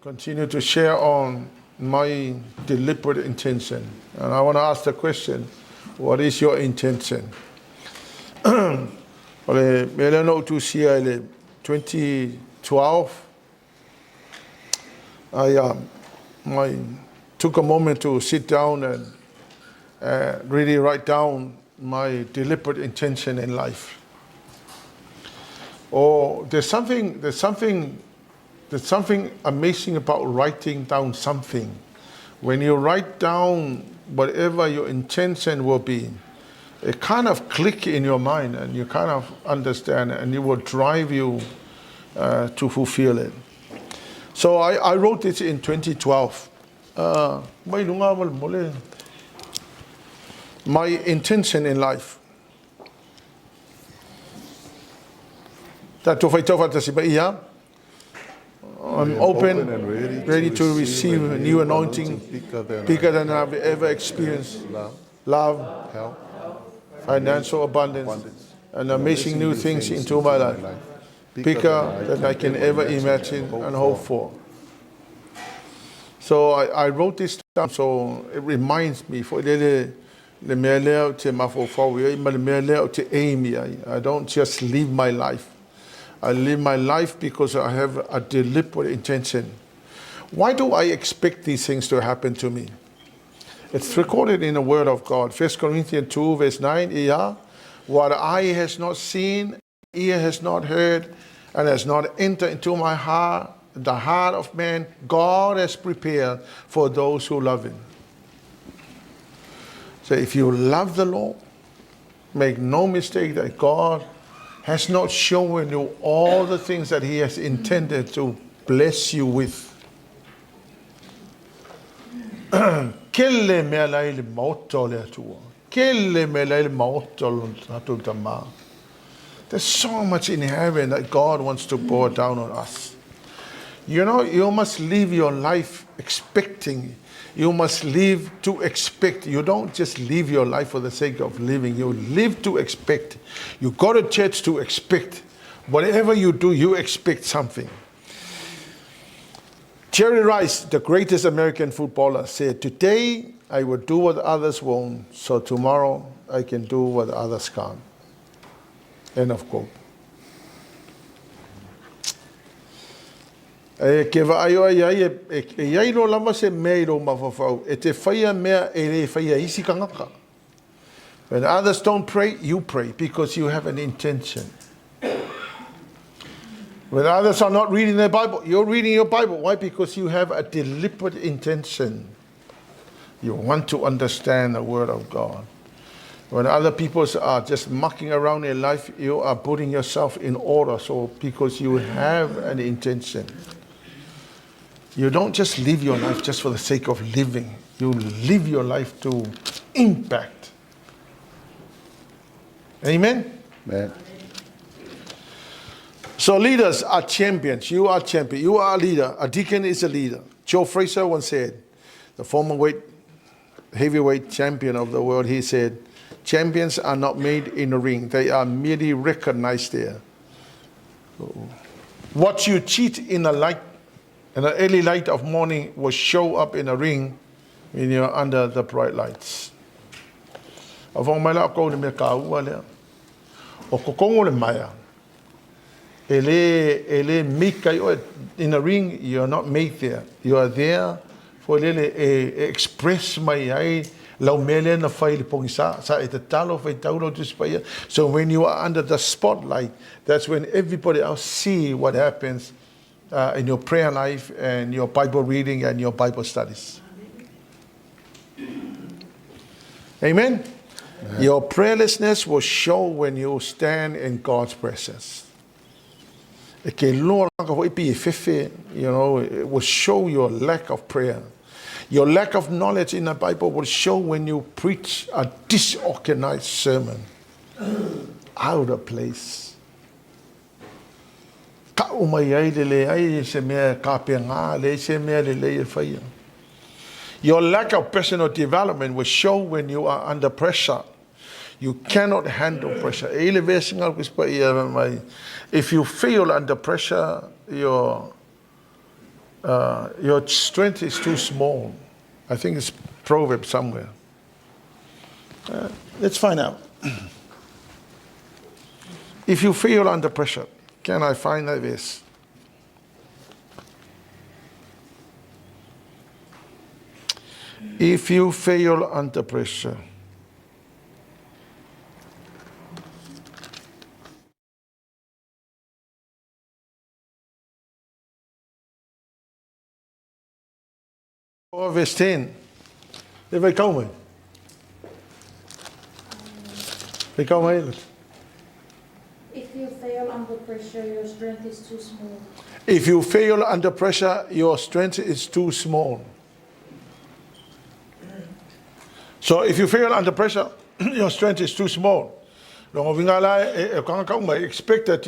continue to share on my deliberate intention. And I want to ask the question, what is your intention? Well, to see 2012, I took a moment to sit down and really write down my deliberate intention in life. There's something amazing about writing down something. When you write down whatever your intention will be, it kind of click in your mind and you kind of understand and it will drive you to fulfill it. So I wrote this in 2012. My intention in life. I'm open and ready to receive a new anointing bigger than I've ever experienced. Love, health, financial abundance, and amazing new things into my life, bigger than I can ever imagine and hope for. So I wrote this down so it reminds me I don't just live my life. I live my life because I have a deliberate intention. Why do I expect these things to happen to me? It's recorded in the Word of God. 1 Corinthians 2 verse 9, what eye has not seen, ear has not heard, and has not entered into my heart, the heart of man, God has prepared for those who love Him. So if you love the Lord, make no mistake that God has not shown you all the things that He has intended to bless you with. There's so much in heaven that God wants to pour down on us. You know, you must live your life expecting. You must live to expect. You don't just live your life for the sake of living. You live to expect. You go to church to expect. Whatever you do, you expect something. Jerry Rice, the greatest American footballer, said, "Today I will do what others won't, so tomorrow I can do what others can't." End of quote. When others don't pray, you pray because you have an intention. When others are not reading their Bible, you're reading your Bible. Why? Because you have a deliberate intention. You want to understand the Word of God. When other people are just mucking around in life, you are putting yourself in order. So because you have an intention. You don't just live your life just for the sake of living. You live your life to impact. Amen? Amen. So leaders are champions. You are a champion. You are a leader. A deacon is a leader. Joe Fraser once said, the former heavyweight champion of the world, he said, champions are not made in the ring. They are merely recognized there. What you cheat in the early light of morning will show up in a ring when you're under the bright lights. In a ring, you're not made there. You are there for express my so when you are under the spotlight, that's when everybody else see what happens in your prayer life and your Bible reading and your Bible studies. Amen? Amen. Your prayerlessness will show when you stand in God's presence. It will show your lack of prayer. Your lack of knowledge in the Bible will show when you preach a disorganized sermon. Out of place. Your lack of personal development will show when you are under pressure. You cannot handle pressure. If you feel under pressure, Your strength is too small. I think it's Proverbs somewhere. Let's find out. If you fail under pressure, can I find that verse? If you fail under pressure. Or verse 10. Dit wij komen. We komen heel. If you fail under pressure, your strength is too small. If you fail under pressure, your strength is too small. So if you fail under pressure, your strength is too small. Expect that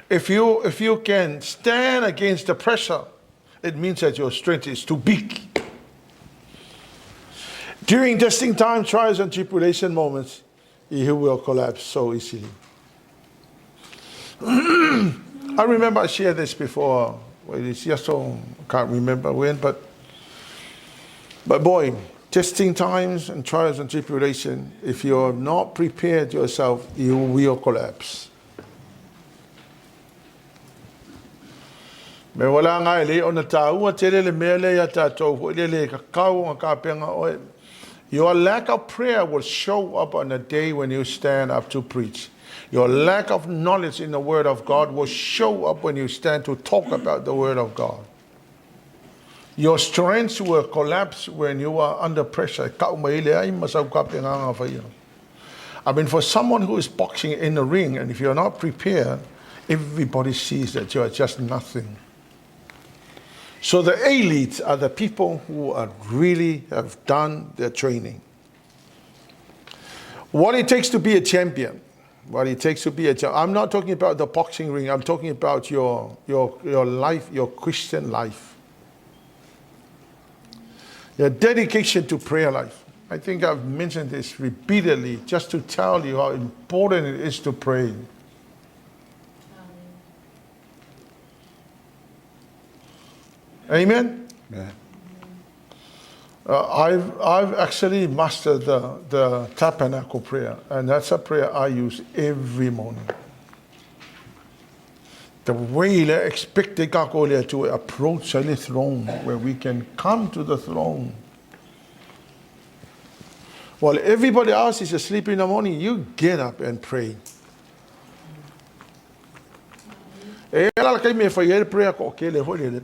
if you can stand against the pressure, it means that your strength is too big. During testing time, trials and tribulation moments, you will collapse so easily. I remember I shared this before. Well, it's just so I can't remember when, but boy, testing times and trials and tribulation, if you're not prepared yourself, you will collapse. Me wala ngai le ona tau tele le mele ya tatou le ka kau ka penga o. Your lack of prayer will show up on the day when you stand up to preach. Your lack of knowledge in the Word of God will show up when you stand to talk about the Word of God. Your strength will collapse when you are under pressure. I mean, for someone who is boxing in the ring, and if you're not prepared, everybody sees that you are just nothing. So the elites are the people who are really have done their training. What it takes to be a champion. What it takes to be a champion. I'm not talking about the boxing ring. I'm talking about your life, your Christian life. Your dedication to prayer life. I think I've mentioned this repeatedly just to tell you how important it is to pray. Amen? Yeah. I've actually mastered the tabernacle prayer, and that's a prayer I use every morning. The way I expect to approach the throne, where we can come to the throne. While everybody else is asleep in the morning, you get up and pray.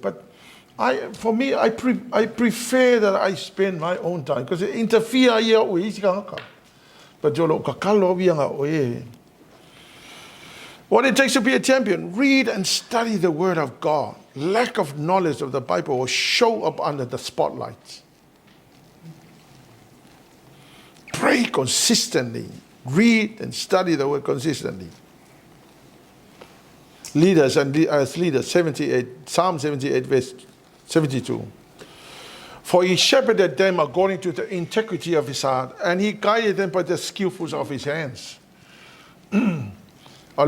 But for me, I prefer that I spend my own time because it interfere here with but what it takes to be a champion, read and study the Word of God. Lack of knowledge of the Bible will show up under the spotlight. Pray consistently. Read and study the Word consistently. Leaders and as leaders, 78, Psalm 78, verse 72. For he shepherded them according to the integrity of his heart, and he guided them by the skillfulness of his hands. So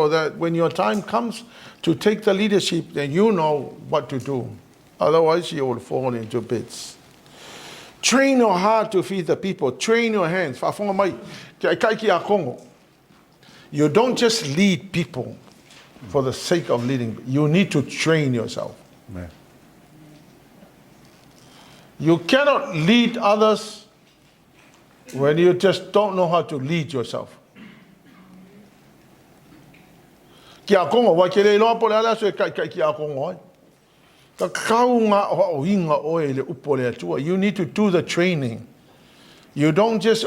that when your time comes to take the leadership, then you know what to do. Otherwise, you will fall into bits. Train your heart to feed the people. Train your hands. You don't just lead people for the sake of leading. You need to train yourself. Amen. You cannot lead others when you just don't know how to lead yourself. You need to do the training. You don't just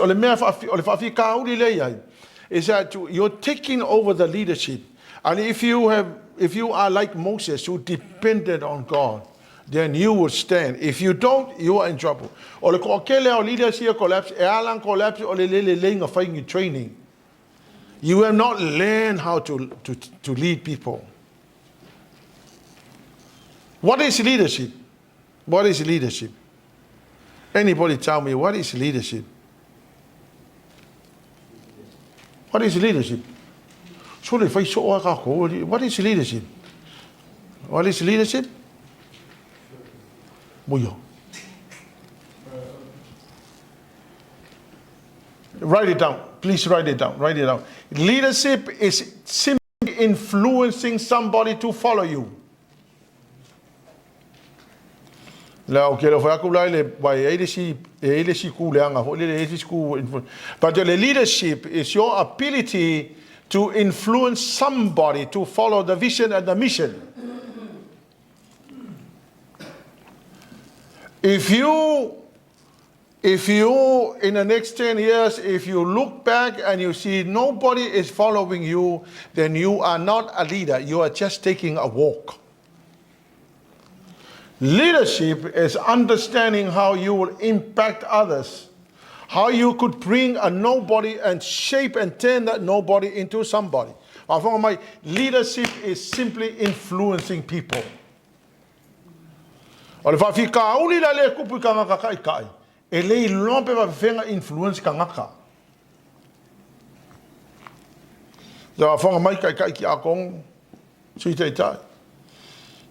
is that you're taking over the leadership. And if you are like Moses who depended on God, then you will stand. If you don't, you are in trouble. Or the leaders here collapse, collapse, or the training. You have not learned how to lead people. What is leadership? What is leadership? Anybody tell me, what is leadership? What is leadership? What is leadership? What is leadership? Write it down. Please write it down. Write it down. Leadership is simply influencing somebody to follow you. But the leadership is your ability to influence somebody to follow the vision and the mission. If you in the next 10 years, if you look back and you see nobody is following you, then you are not a leader. You are just taking a walk. Leadership is understanding how you will impact others, how you could bring a nobody and shape and turn that nobody into somebody. My leadership is simply influencing people. Influence kangaka.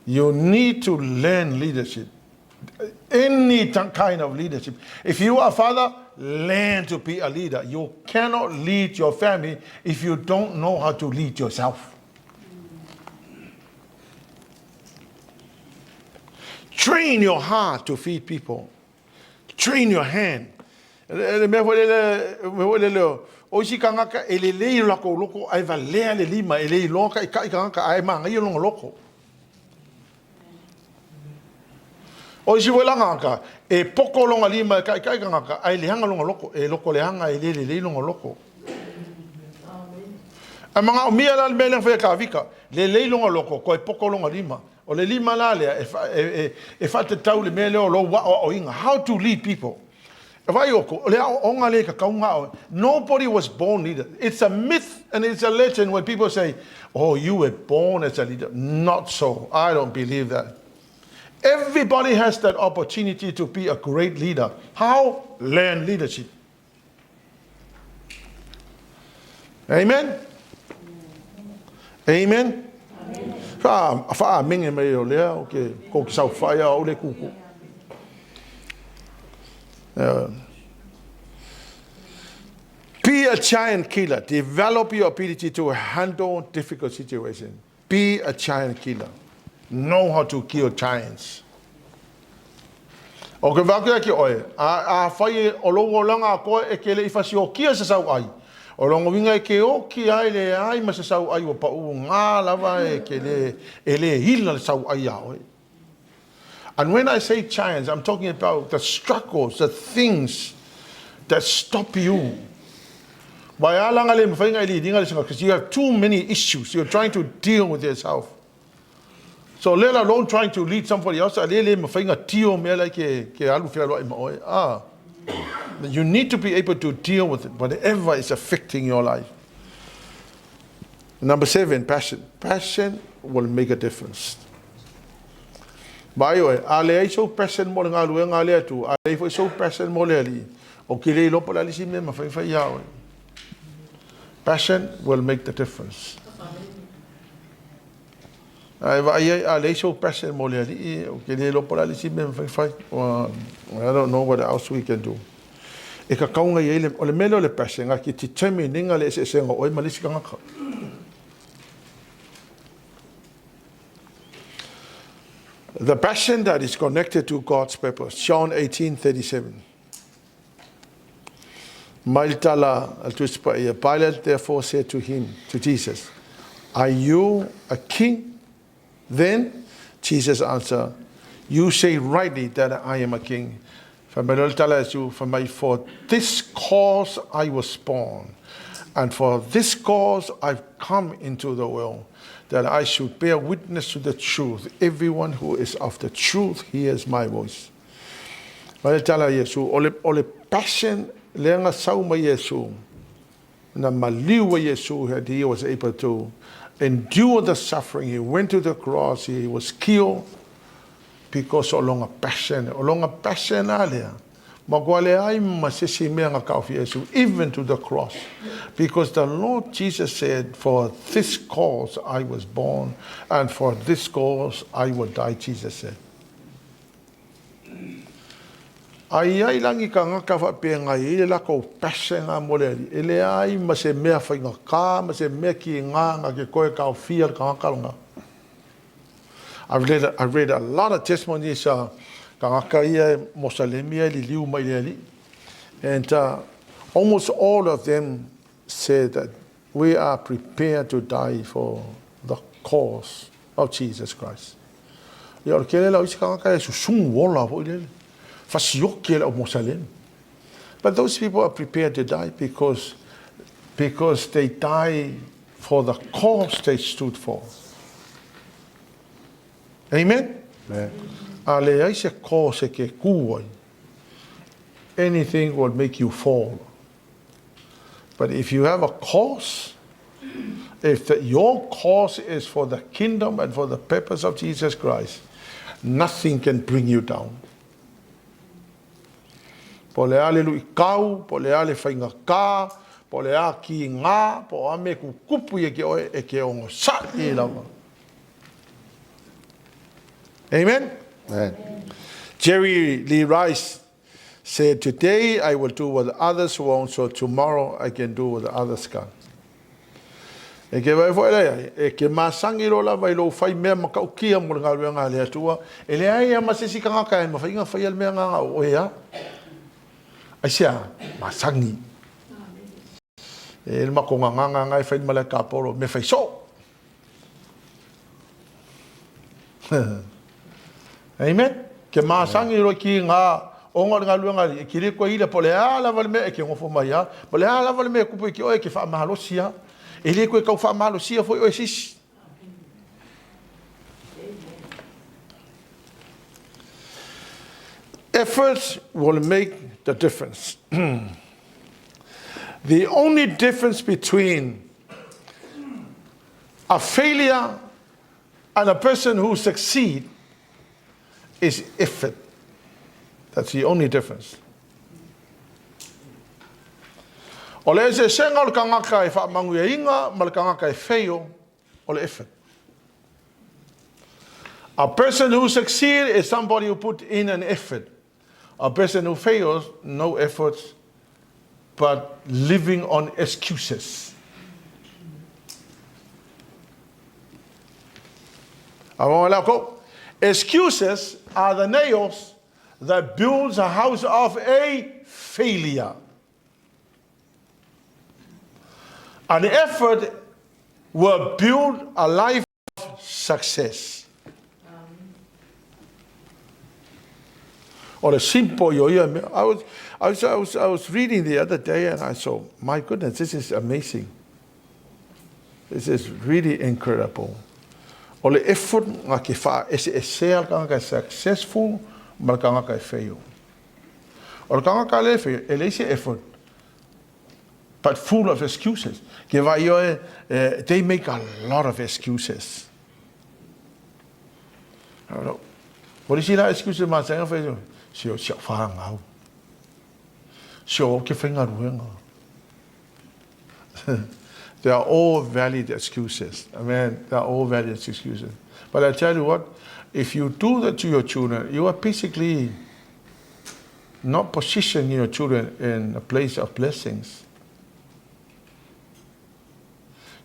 You need to learn leadership. Any kind of leadership. If you are a father, learn to be a leader. You cannot lead your family if you don't know how to lead yourself. Train your heart to feed people. Train your hand. Oisi kangaka elelei loko loko ai valea le lima elei loka ikai kangaka ai manga i longa loko. Oisi wela ngaka e poko longa lima kai kai kangaka ai lehanga longa loko e loko lehanga e lelei longa loko. A manga o mia la mele fa ka vika lelei longa loko ko e poko longa lima o le lima la le e fa te tau le mele o lo wa o inga how to lead people. Nobody was born leader. It's a myth and it's a legend when people say, oh, you were born as a leader. Not so. I don't believe that. Everybody has that opportunity to be a great leader. How? Learn leadership. Amen? Amen? Be a giant killer. Develop your ability to handle difficult situations. Be a giant killer. Know how to kill giants. Okay, vakia ki oe. A fai olowo langa ko e kele ifasi o kia sa sau ai. O longo winga e ke o ki ai le ai ma sa sau ai o pa u ngā lava e kele ele hila le sau ai a oe. And when I say giants, I'm talking about the struggles, the things that stop you. Because you have too many issues. You're trying to deal with yourself. So let alone trying to lead somebody else. You need to be able to deal with it, whatever is affecting your life. Number 7, passion. Passion will make a difference. Passion will make the difference. I don't know what else we can do. The passion that is connected to God's purpose. John 18:37. Pilate therefore said to Jesus, are you a king? Then Jesus answered, you say rightly that I am a king. For this cause I was born, and for this cause I've come into the world, that I should bear witness to the truth. Everyone who is of the truth hears my voice. Ole passion lenga sauma Yesu na maliwa Yesu that he was able to endure the suffering. He went to the cross. He was killed because along a passion alia Even to the cross. Because the Lord Jesus said, for this cause I was born, and for this cause I will die, Jesus said. Ai langi ka ngaka fa pe ngai ile la ko passion a moreli ele ai ma se mea fa nga ka ma se me ki nga ke ko ka fear ka nga. I've read a lot of testimonies ka ngaka ia mosalemia li Leauma ili, and almost all of them said that we are prepared to die for the cause of Jesus Christ. Ya kele la ka ngaka su sung wola ho ile. But those people are prepared to die because they die for the cause they stood for. Amen? Anything will make you fall. But if you have a cause, if your cause is for the kingdom and for the purpose of Jesus Christ, nothing can bring you down. Po le ale lui kau, po le ale whainga kā, po le a ki ngā, po ame ku kupu e ke oe e ke ongo sa e lawa. Amen? Amen. Jerry Lee Rice said, today I will do what others won't, so tomorrow I can do what others can. E ke vai foi lea, e ke masangi lo la vai lo fai mea maka ukia mo ngā rua ngā lea tua, e lea ia masisi ka ngaka e ma whainga whai al mea ngā o ea. Aisia, masangi. E ma ko nganga ngai fai mala ka poro me fai so. Amen. Ke masangi ro ki nga onga nga luanga e kire ko ile pole ala vale me e ke ngofo mai ya. Pole ala vale me kupu ki o e ke fa mahalosia. E le ko ka fa mahalosia foi o sis. Efforts will make the difference. The only difference between a failure and a person who succeeds is effort. That's the only difference. O le se senga o kangaka e whaamangu e inga, ma le kangaka e wheo o le effort. A person who succeeds is somebody who put in an effort. A person who fails, no efforts, but living on excuses. Excuses are the nails that builds a house of a failure. An effort will build a life of success. Or a simple I was reading the other day and I saw, my goodness, this is amazing. This is really incredible. Or the effort ngaki fa is kanga successful, mal kanga ka fail. Or kanga ka le fail, effort, but full of excuses. They make a lot of excuses. I don't know. What is that excuses ma saying for? Sio fa ngau. Sio ke whainga ruenga. They are all valid excuses. I mean, they are all valid excuses. But I tell you what, if you do that to your children, you are basically not positioning your children in a place of blessings.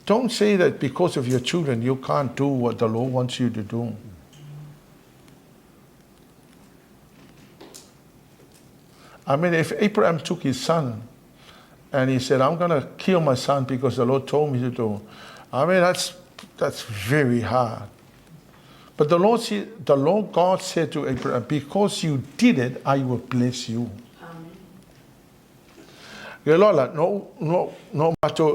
Don't say that because of your children you can't do what the Lord wants you to do. I mean, if Abraham took his son and he said, I'm going to kill my son because the Lord told me to do. I mean, that's very hard. But the Lord God said to Abraham, because you did it, I will bless you. No,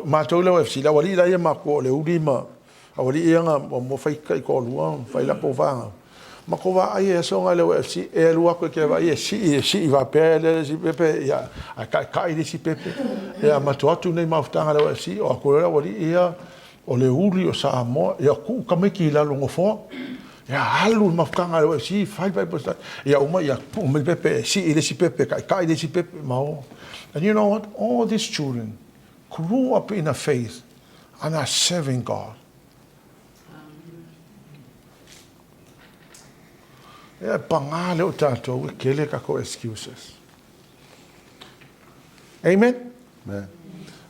mato le wefsi la wali la ye mako le ulima. Awali ianga mo fai kai ko luang, fai la po vanga. Makova ai so nga le wefsi e lua ko ke va ye si va pele si pepe ya kai di si pepe. Ya mato atu nei maftanga le wefsi o ko le wali ia o le uli o sa mo ya ku ka me ki la longo fo. Ya halu mafkanga lo si 5%. Ya uma ya pum pepe si ile si pepe kai ile si pepe mao. And you know what? All these children grew up in a faith and are serving God. Ya pangale o tato kele kako excuses. Amen. Amen.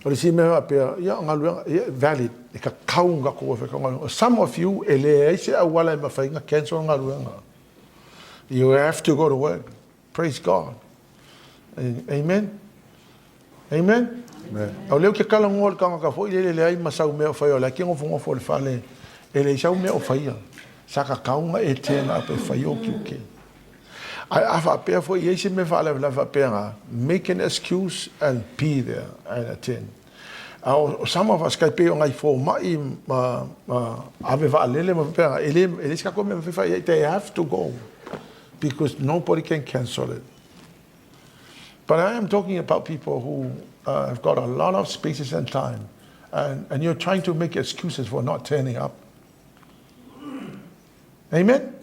O si me va pe ya ngalu valid e ka kaunga ko fe ka. Some of you ele se awala ma fa nga cancel ngalu nga. You have to go to work. Praise God. Amen. Amen. Amen. O leo ke kala ngol ka ka fo ile le ai masau me o fa yo la ke ngo fo le fale ele sau me o fa ia. Saka kaunga e tena pe fa yo ki. I have for yes me fala la pera. Make an excuse and be there and attend. Some of us can pay on for my they have to go because nobody can cancel it. But I am talking about people who have got a lot of spaces and time, and you're trying to make excuses for not turning up. Amen?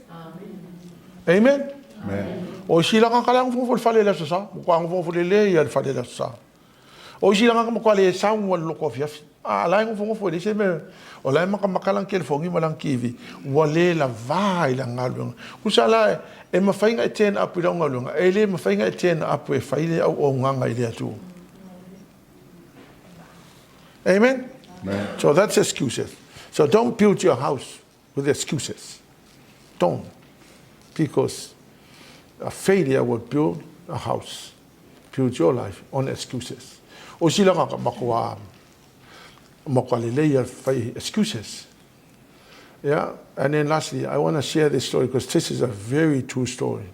Amen? Amen. O sila ka kalang fo fale la sa ko ang fo le ya fale la sa o sila ka mo kwale sa wal loko fia ala ng fo le se me o la ma ka makalang kel fo ngi malang kivi wale la vai la ngalung ku sala e ma fainga e ten up ila ngalung e le ma fainga e ten up e faile o nganga ile atu. Amen. Amen. So that's excuses. So don't build your house with excuses. Don't, because a failure will build a house, build your life on excuses. O sila nga makwa leia fai excuses. Yeah, and then lastly, I want to share this story because this is a very true story.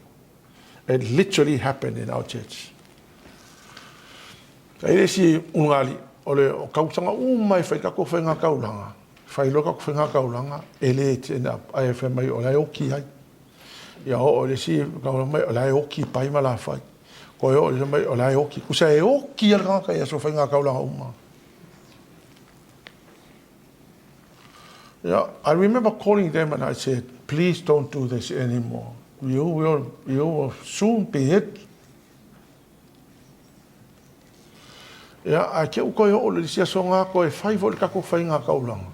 It literally happened in our church. Kaya si ungali ole kautanga umai fai kako fai nga kaulanga. Fai loka ko nga kaulanga ele tena ai fai mai ole oki ai. Ya o le si ka mai ole oki pai mala fai. Ko yo le mai ole oki ku sai oki al ka ya so fai nga kaulanga uma. Yeah, I remember calling them and I said, please don't do this anymore. You will soon be hit. Yeah, I kept going all this year so nga ko e fai vol ka ko fai nga kaulanga.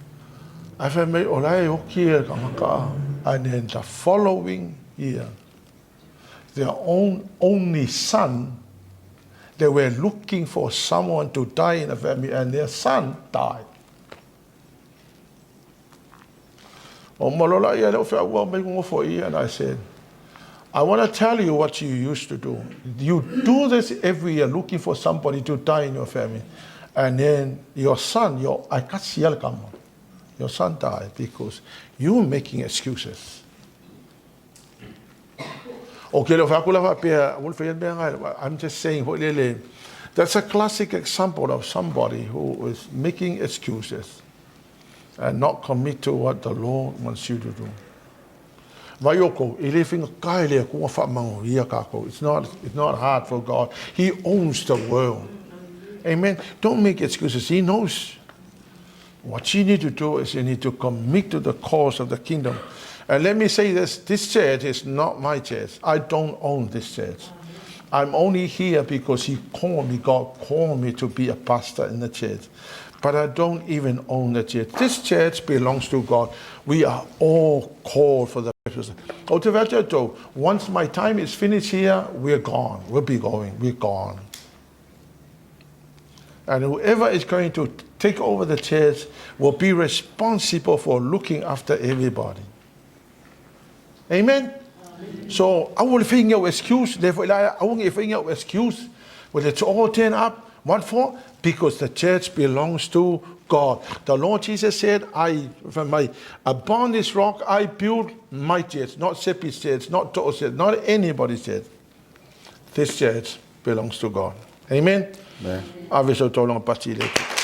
I found me olai oki and then the following year, their only son, they were looking for someone to die in the family, and their son died. And I said, I want to tell you what you used to do. You do this every year, looking for somebody to die in your family, and then your son, your son died because you're making excuses. I'm just saying, that's a classic example of somebody who is making excuses and not commit to what the Lord wants you to do. It's not hard for God. He owns the world. Amen. Don't make excuses. He knows. What you need to do is you need to commit to the cause of the kingdom. And let me say this church is not my church. I don't own this church. I'm only here because God called me to be a pastor in the church. But I don't even own the church. This church belongs to God. We are all called for the purpose. Once my time is finished here, we're gone. We'll be going. We're gone. And whoever is going to take over the church will be responsible for looking after everybody. Amen? So I will find your excuse. Therefore, I won't find your excuse. Will it all turn up? What for? Because the church belongs to God. The Lord Jesus said, upon this rock I build my church, not Sepi's church, not To's church, not anybody's church. This church belongs to God. Amen? Amen. Aviso tolong pati leki.